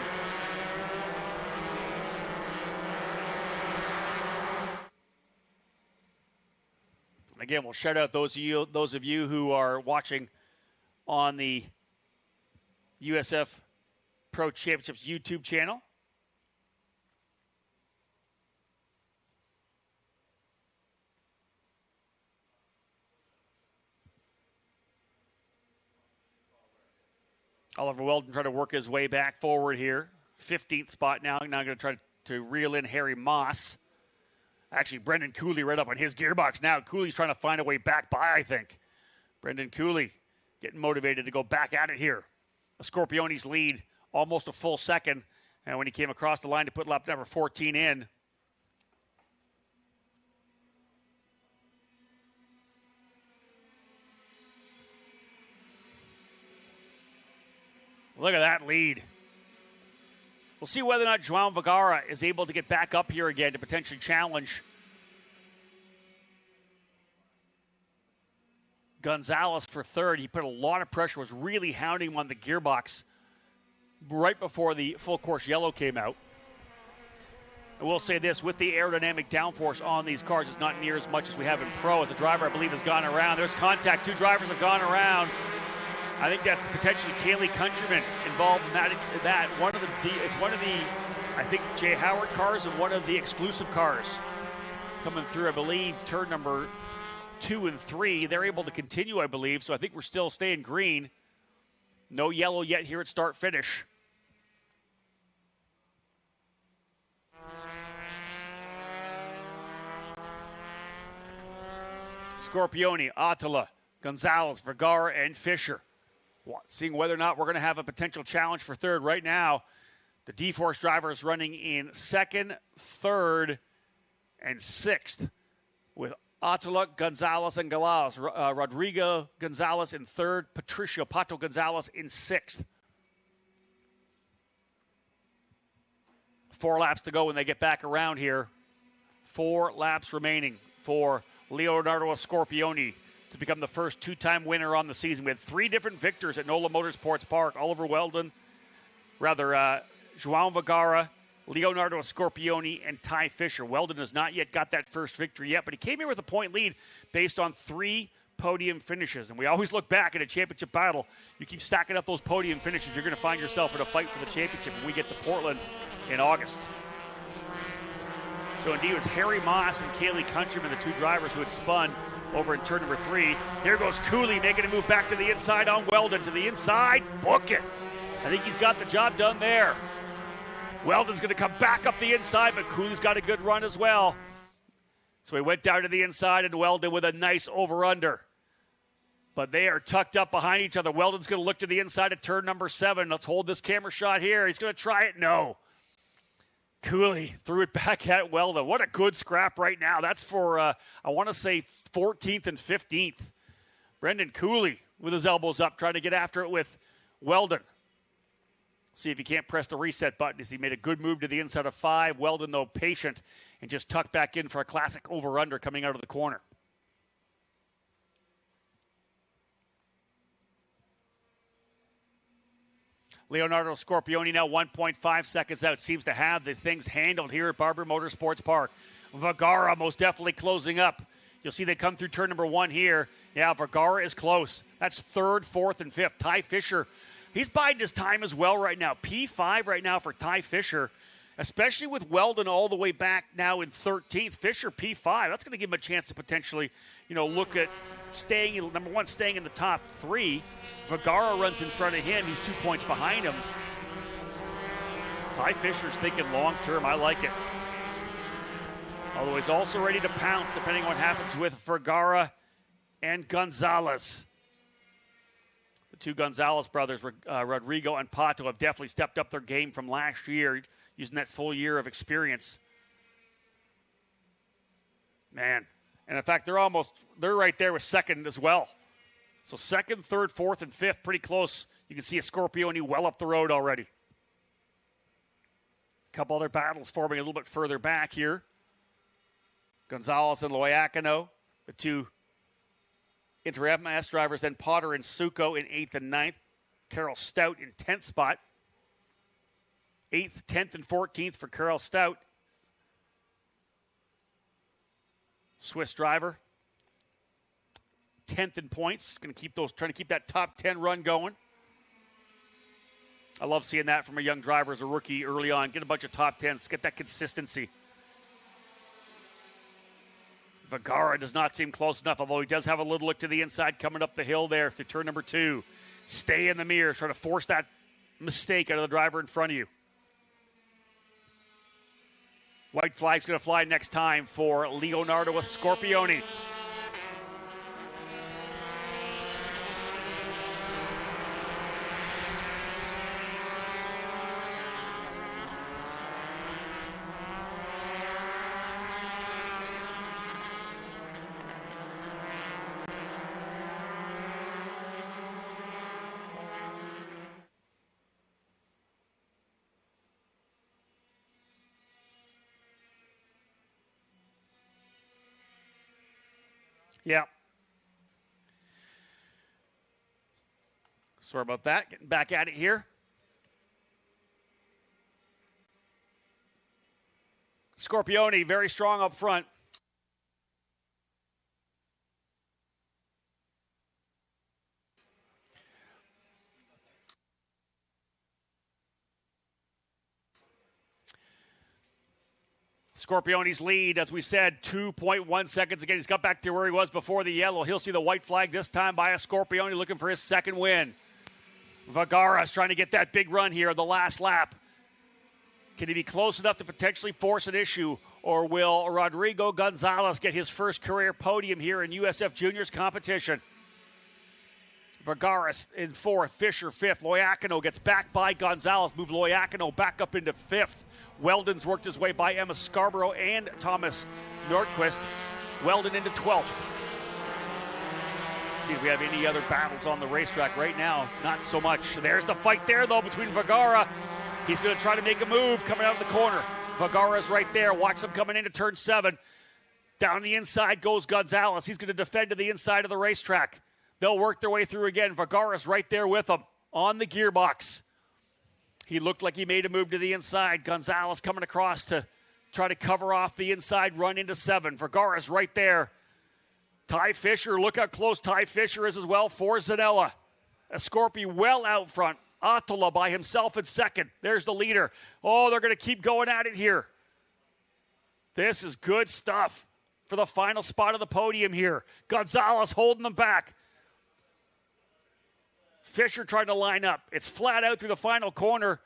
Again, we'll shout out those of you who are watching on the USF Pro Championships YouTube channel. Oliver Weldon trying to work his way back forward here. 15th spot now. Now going to try to reel in Harry Moss. Actually, Brendan Cooley right up on his gearbox now. Cooley's trying to find a way back by, I think. Brendan Cooley getting motivated to go back at it here. Scorpione's lead, almost a full second. And when he came across the line to put lap number 14 in. Look at that lead. We'll see whether or not João Vergara is able to get back up here again to potentially challenge Gonzalez for third. He put a lot of pressure, was really hounding him on the gearbox right before the full course yellow came out. I will say this, with the aerodynamic downforce on these cars, it's not near as much as we have in Pro. As the driver, I believe, has gone around. There's contact. 2 drivers have gone around. I think that's potentially Kaylee Countryman involved in that. It's one of the, I think, Jay Howard cars and one of the exclusive cars coming through, I believe, turn number 2 and 3. They're able to continue, I believe, so I think we're still staying green. No yellow yet here at start-finish. Scorpione, Attila, Gonzalez, Vergara, and Fisher. Seeing whether or not we're going to have a potential challenge for third. Right now, the D-Force driver is running in second, third, and sixth with Attila Gonzalez and Galaz. Rodrigo Gonzalez in third. Patricio Pato Gonzalez in sixth. 4 laps to go when they get back around here. 4 laps remaining for Leonardo Scorpioni to become the first 2-time winner on the season. We had 3 different victors at NOLA Motorsports Park. João Vergara, Leonardo Scorpioni, and Ty Fisher. Weldon has not yet got that first victory yet, but he came here with a point lead based on 3 podium finishes. And we always look back at a championship battle. You keep stacking up those podium finishes, you're going to find yourself in a fight for the championship when we get to Portland in August. So indeed, it was Harry Moss and Kaylee Countryman, the 2 drivers who had spun over in turn number 3. Here goes Cooley making a move back to the inside on Weldon. To the inside, book it. I think he's got the job done there. Weldon's going to come back up the inside, but Cooley's got a good run as well. So he went down to the inside, and Weldon with a nice over-under. But they are tucked up behind each other. Weldon's going to look to the inside of turn number 7. Let's hold this camera shot here. He's going to try it. No. Cooley threw it back at Weldon. What a good scrap right now. That's for, I want to say, 14th and 15th. Brendan Cooley with his elbows up, trying to get after it with Weldon. See if he can't press the reset button as he made a good move to the inside of 5. Weldon, though, patient and just tucked back in for a classic over-under coming out of the corner. Leonardo Scorpioni now 1.5 seconds out. Seems to have the things handled here at Barber Motorsports Park. Vergara most definitely closing up. You'll see they come through turn number 1 here. Yeah, Vergara is close. That's 3rd, 4th, and 5th. Ty Fisher, he's biding his time as well right now. P5 right now for Ty Fisher, especially with Weldon all the way back now in 13th. Fisher P5, that's going to give him a chance to potentially, look at staying in the top 3. Vergara runs in front of him. He's 2 points behind him. Ty Fisher's thinking long term. I like it. Although he's also ready to pounce depending on what happens with Vergara and Gonzalez. The 2 Gonzalez brothers, Rodrigo and Pato, have definitely stepped up their game from last year, using that full year of experience. Man. And in fact, they're right there with second as well. So 2nd, 3rd, 4th, and 5th, pretty close. You can see a Scorpioni well up the road already. A couple other battles forming a little bit further back here. Gonzalez and Loiacono, the 2 Inter-MS drivers, then Potter and Succo in 8th and 9th. Carol Stout in 10th spot. 8th, 10th, and 14th for Carol Stout. Swiss driver, 10th in points. Trying to keep that top 10 run going. I love seeing that from a young driver as a rookie early on. Get a bunch of top 10s, get that consistency. Vergara does not seem close enough, although he does have a little look to the inside coming up the hill there for turn number 2. Stay in the mirror, trying to force that mistake out of the driver in front of you. White flag's going to fly next time for Leonardo Scorpioni. Yeah. Sorry about that. Getting back at it here. Scorpioni, very strong up front. Scorpioni's lead, as we said, 2.1 seconds again. He's got back to where he was before the yellow. He'll see the white flag this time by a Scorpioni looking for his second win. Vergara's trying to get that big run here on the last lap. Can he be close enough to potentially force an issue, or will Rodrigo Gonzalez get his first career podium here in USF Juniors competition? Vergara in 4th, Fisher 5th. Loiacono gets back by Gonzalez. Move Loiacono back up into 5th. Weldon's worked his way by Emma Scarborough and Thomas Nordquist. Weldon into 12th. See if we have any other battles on the racetrack right now. Not so much. There's the fight there, though, between Vergara. He's going to try to make a move coming out of the corner. Vergara's right there. Watch him coming into turn 7. Down the inside goes Gonzalez. He's going to defend to the inside of the racetrack. They'll work their way through again. Vergara's right there with him on the gearbox. He looked like he made a move to the inside. Gonzalez coming across to try to cover off the inside run into 7. Vergara's right there. Ty Fisher, look how close Ty Fisher is as well for Zanella. Escorpi well out front. Atola by himself in second. There's the leader. Oh, they're going to keep going at it here. This is good stuff for the final spot of the podium here. Gonzalez holding them back. Fisher trying to line up. It's flat out through the final corner.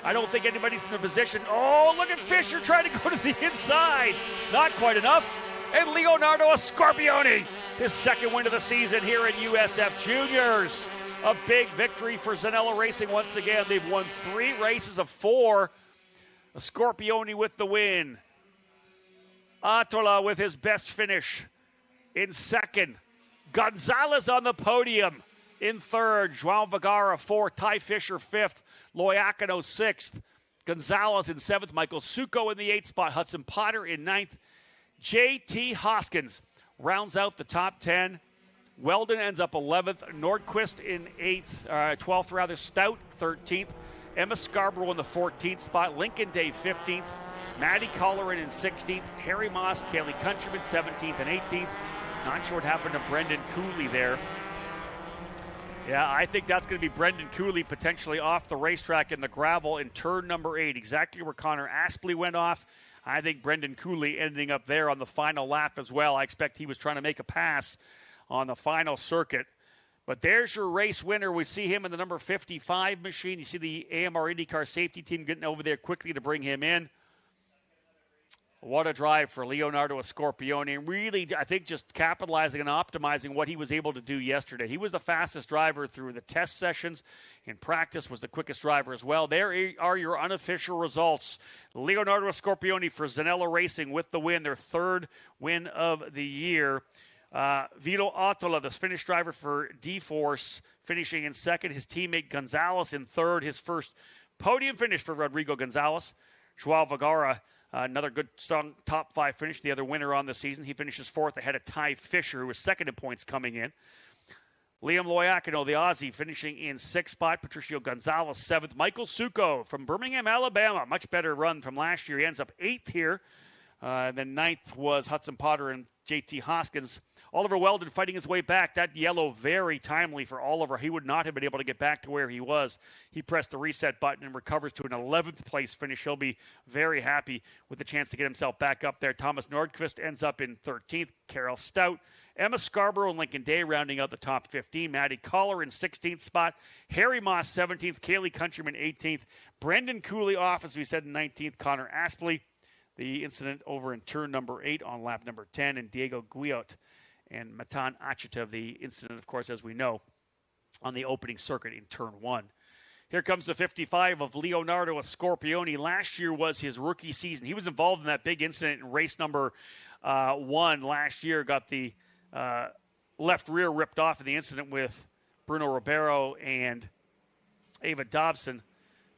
I don't think anybody's in a position. Oh, look at Fisher trying to go to the inside. Not quite enough. And Leonardo Scorpioni, his second win of the season here at USF Juniors. A big victory for Zanella Racing once again. They've won 3 races of 4. Scorpioni with the win. Atola with his best finish in second. Gonzalez on the podium in third. João Vergara 4th. Ty Fisher 5th. Loiacono 6th. Gonzalez in 7th. Michael Succo in the 8th spot. Hudson Potter in 9th. J.T. Hoskins rounds out the top 10. Weldon ends up 11th. Nordquist in 12th rather. Stout 13th. Emma Scarborough in the 14th spot. Lincoln Day 15th. Maddie Colleran in 16th. Harry Moss, Kaylee Countryman 17th and 18th. Not sure what happened to Brendan Cooley there. Yeah, I think that's going to be Brendan Cooley potentially off the racetrack in the gravel in turn number 8. Exactly where Connor Aspley went off. I think Brendan Cooley ending up there on the final lap as well. I expect he was trying to make a pass on the final circuit. But there's your race winner. We see him in the number 55 machine. You see the AMR IndyCar safety team getting over there quickly to bring him in. What a drive for Leonardo Scorpioni. And really, I think just capitalizing and optimizing what he was able to do yesterday. He was the fastest driver through the test sessions. In practice, was the quickest driver as well. There are your unofficial results. Leonardo Scorpioni for Zanella Racing with the win, their 3rd win of the year. Vito Atola, the Finnish driver for D-Force, finishing in 2nd. His teammate Gonzalez in 3rd. His first podium finish for Rodrigo Gonzalez. João Vergara, another good, strong top 5 finish. The other winner on the season. He finishes 4th ahead of Ty Fisher, who was 2nd in points coming in. Liam Loiacono, the Aussie, finishing in 6th spot. Patricio Gonzalez, 7th. Michael Succo from Birmingham, Alabama. Much better run from last year. He ends up 8th here. Then 9th was Hudson Potter and J.T. Hoskins. Oliver Weldon fighting his way back. That yellow very timely for Oliver. He would not have been able to get back to where he was. He pressed the reset button and recovers to an 11th place finish. He'll be very happy with the chance to get himself back up there. Thomas Nordquist ends up in 13th. Carol Stout. Emma Scarborough and Lincoln Day rounding out the top 15. Maddie Collar in 16th spot. Harry Moss 17th. Kaylee Countryman 18th. Brendan Cooley off, as we said, in 19th. Connor Aspley. The incident over in turn number 8 on lap number 10. And Diego Guillot and Matan Achitov, the incident, of course, as we know, on the opening circuit in turn 1. Here comes the 55 of Leonardo Scorpioni. Last year was his rookie season. He was involved in that big incident in race number 1 last year. Got the left rear ripped off in the incident with Bruno Ribeiro and Ava Dobson.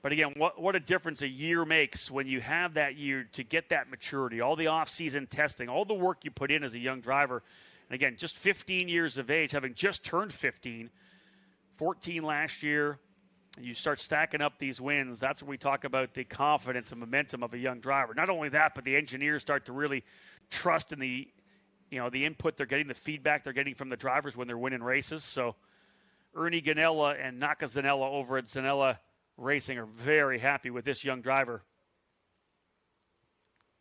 But again, what a difference a year makes when you have that year to get that maturity, all the off-season testing, all the work you put in as a young driver. And again, just 15 years of age, having just turned 15, 14 last year, and you start stacking up these wins. That's when we talk about the confidence and momentum of a young driver. Not only that, but the engineers start to really trust in the input they're getting, the feedback they're getting from the drivers when they're winning races. So Ernie Ganella and Naka Zanella over at Zanella Racing are very happy with this young driver.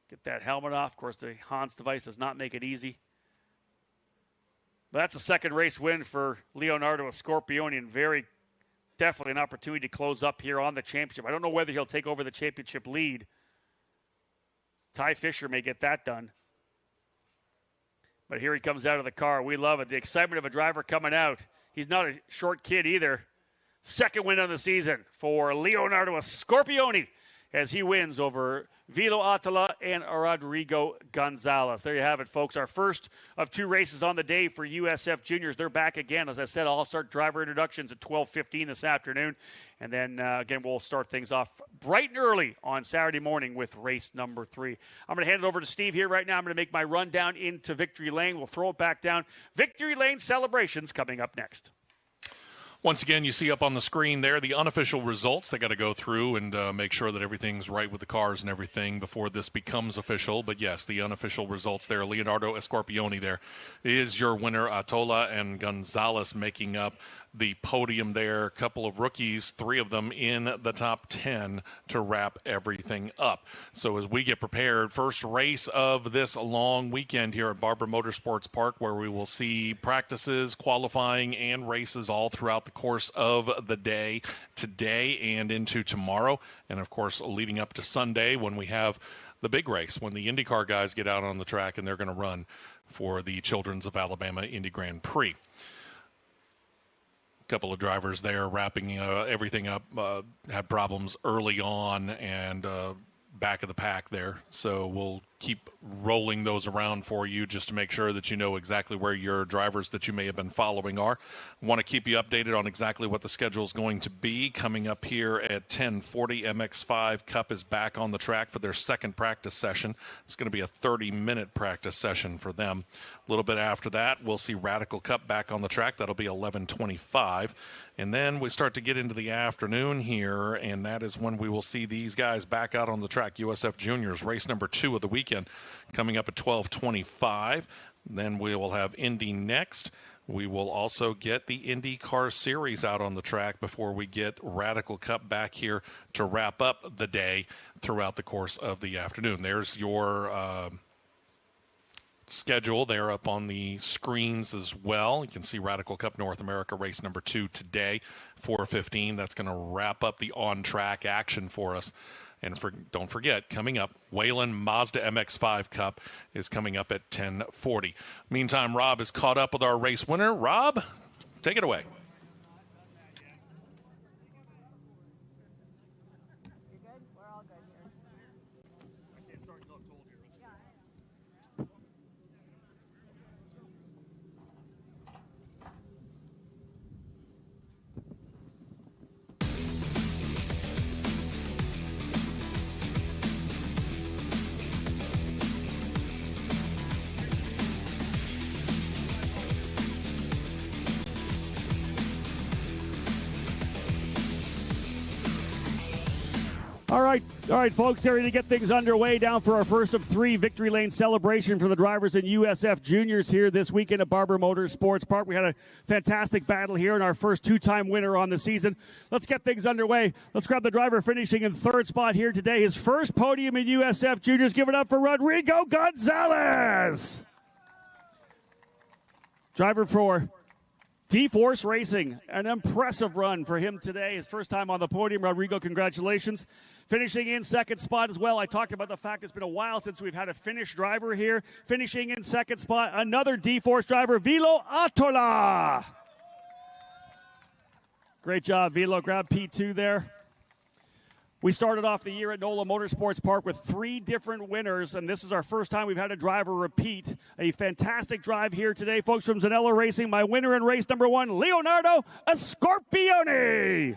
Get that helmet off. Of course, the Hans device does not make it easy. But that's a second race win for Leonardo Scorpioni, and very definitely an opportunity to close up here on the championship. I don't know whether he'll take over the championship lead. Ty Fisher may get that done. But here he comes out of the car. We love it. The excitement of a driver coming out. He's not a short kid either. Second win of the season for Leonardo Scorpioni as he wins over Vilo Atala and Rodrigo Gonzalez. There you have it, folks. Our first of 2 races on the day for USF Juniors. They're back again. As I said, I'll start driver introductions at 12:15 this afternoon. And then, again, we'll start things off bright and early on Saturday morning with race number 3. I'm going to hand it over to Steve here right now. I'm going to make my run down into Victory Lane. We'll throw it back down. Victory Lane celebrations coming up next. Once again, you see up on the screen there the unofficial results. They got to go through and make sure that everything's right with the cars and everything before this becomes official. But yes, the unofficial results there. Leonardo Escorpioni there is your winner. Atola and Gonzalez making up the podium there. A couple of rookies, 3 of them in the top 10 to wrap everything up. So as we get prepared, first race of this long weekend here at Barber Motorsports Park, where we will see practices, qualifying, and races all throughout the course of the day today and into tomorrow. And, of course, leading up to Sunday when we have the big race, when the IndyCar guys get out on the track and they're going to run for the Children's of Alabama Indy Grand Prix. Couple of drivers there wrapping everything up had problems early on and back of the pack there. So we'll keep rolling those around for you just to make sure that you know exactly where your drivers that you may have been following are. Want to keep you updated on exactly what the schedule is going to be. Coming up here at 10:40, MX5 Cup is back on the track for their second practice session. It's going to be a 30-minute practice session for them. A little bit after that, we'll see Radical Cup back on the track. That'll be 11:25. And then we start to get into the afternoon here, and that is when we will see these guys back out on the track. USF Juniors, race number 2 of the weekend, coming up at 12:25. Then we will have Indy next. We will also get the IndyCar Series out on the track before we get Radical Cup back here to wrap up the day throughout the course of the afternoon. There's your schedule there up on the screens as well. You can see Radical Cup North America race number 2 today, 4:15. That's going to wrap up the on-track action for us. And don't forget, coming up, Wayland Mazda MX-5 Cup is coming up at 10:40. Meantime, Rob is caught up with our race winner. Rob, take it away. All right, folks, ready to get things underway down for our first of 3 Victory Lane celebration for the drivers in USF Juniors here this weekend at Barber Motorsports Park. We had a fantastic battle here and our first 2-time winner on the season. Let's get things underway. Let's grab the driver finishing in 3rd spot here today. His first podium in USF Juniors. Give it up for Rodrigo Gonzalez. Driver for D-Force Racing, an impressive run for him today. His first time on the podium. Rodrigo, congratulations. Finishing in 2nd spot as well. I talked about the fact it's been a while since we've had a Finnish driver here. Finishing in 2nd spot, another D-Force driver, Vilo Atola. Great job, Vilo. Grab P2 there. We started off the year at NOLA Motorsports Park with 3 different winners, and this is our first time we've had a driver repeat. A fantastic drive here today, folks, from Zanella Racing. My winner in race number 1, Leonardo Escorpioni.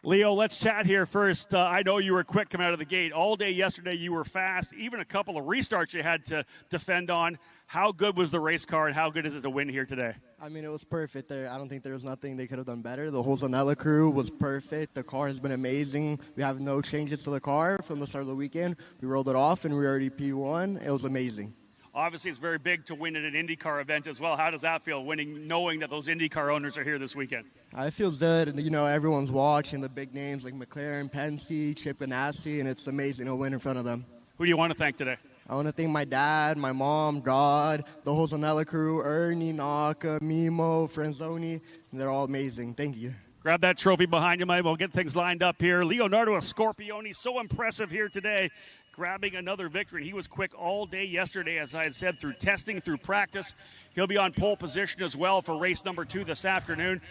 Leo, let's chat here first. I know you were quick coming out of the gate. All day yesterday you were fast. Even a couple of restarts you had to defend on. How good was the race car, and how good is it to win here today? I mean, it was perfect there. I don't think there was nothing they could have done better. The whole Zanella crew was perfect. The car has been amazing. We have no changes to the car from the start of the weekend. We rolled it off, and we were already P1. It was amazing. Obviously, it's very big to win at an IndyCar event as well. How does that feel, winning, knowing that those IndyCar owners are here this weekend? It feels good. And, you know, everyone's watching the big names like McLaren, Penske, Chip Ganassi, and it's amazing to win in front of them. Who do you want to thank today? I want to thank my dad, my mom, God, the whole Zanella crew, Ernie, Naka, Mimo, Franzoni, and they're all amazing. Thank you. Grab that trophy behind you, Mike. We'll get things lined up here. Leonardo Escorpioni, so impressive here today, grabbing another victory. He was quick all day yesterday, as I had said, through testing, through practice. He'll be on pole position as well for race number 2 this afternoon.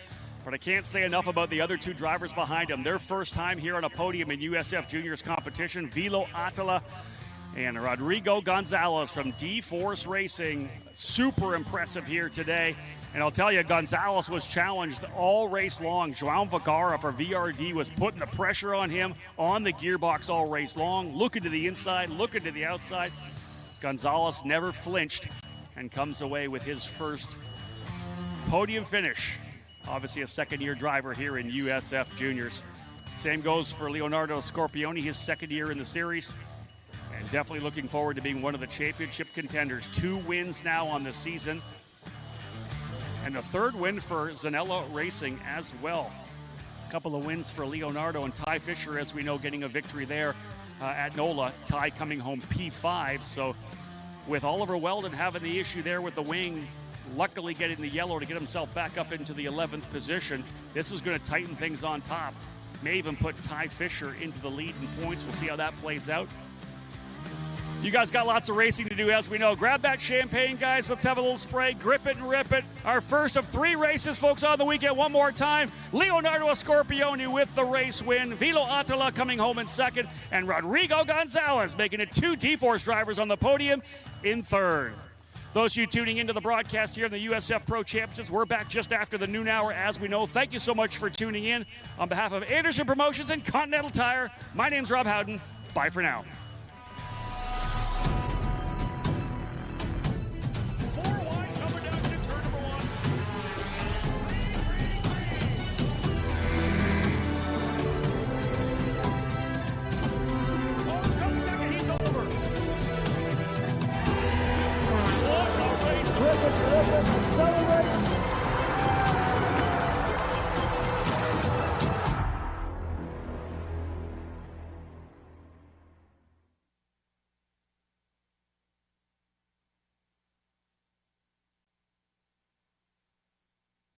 But I can't say enough about the other two drivers behind him. Their first time here on a podium in USF Juniors competition. Vilo Attila and Rodrigo Gonzalez from D-Force Racing. Super impressive here today. And I'll tell you, Gonzalez was challenged all race long. João Vergara for VRD was putting the pressure on him on the gearbox all race long. Looking to the inside, looking to the outside. Gonzalez never flinched and comes away with his first podium finish. Obviously a second-year driver here in USF Juniors. Same goes for Leonardo Scorpioni, his second year in the series. And definitely looking forward to being one of the championship contenders. 2 wins now on the season. And a third win for Zanella Racing as well. A couple of wins for Leonardo and Ty Fisher, as we know, getting a victory there at NOLA. Ty coming home P5. So with Oliver Weldon having the issue there with the wing, luckily getting the yellow to get himself back up into the 11th position, this is going to tighten things on top. May even put Ty Fisher into the lead in points. We'll see how that plays out. You guys got lots of racing to do, as we know. Grab that champagne, guys. Let's have a little spray. Grip it and rip it. Our first of 3 races, folks, on the weekend. One more time. Leonardo Scorpioni with the race win. Vilo Attila coming home in second. And Rodrigo Gonzalez making it 2 D-Force drivers on the podium in third. Those of you tuning into the broadcast here in the USF Pro Championships, we're back just after the noon hour, as we know. Thank you so much for tuning in. On behalf of Anderson Promotions and Continental Tire, my name's Rob Howden. Bye for now.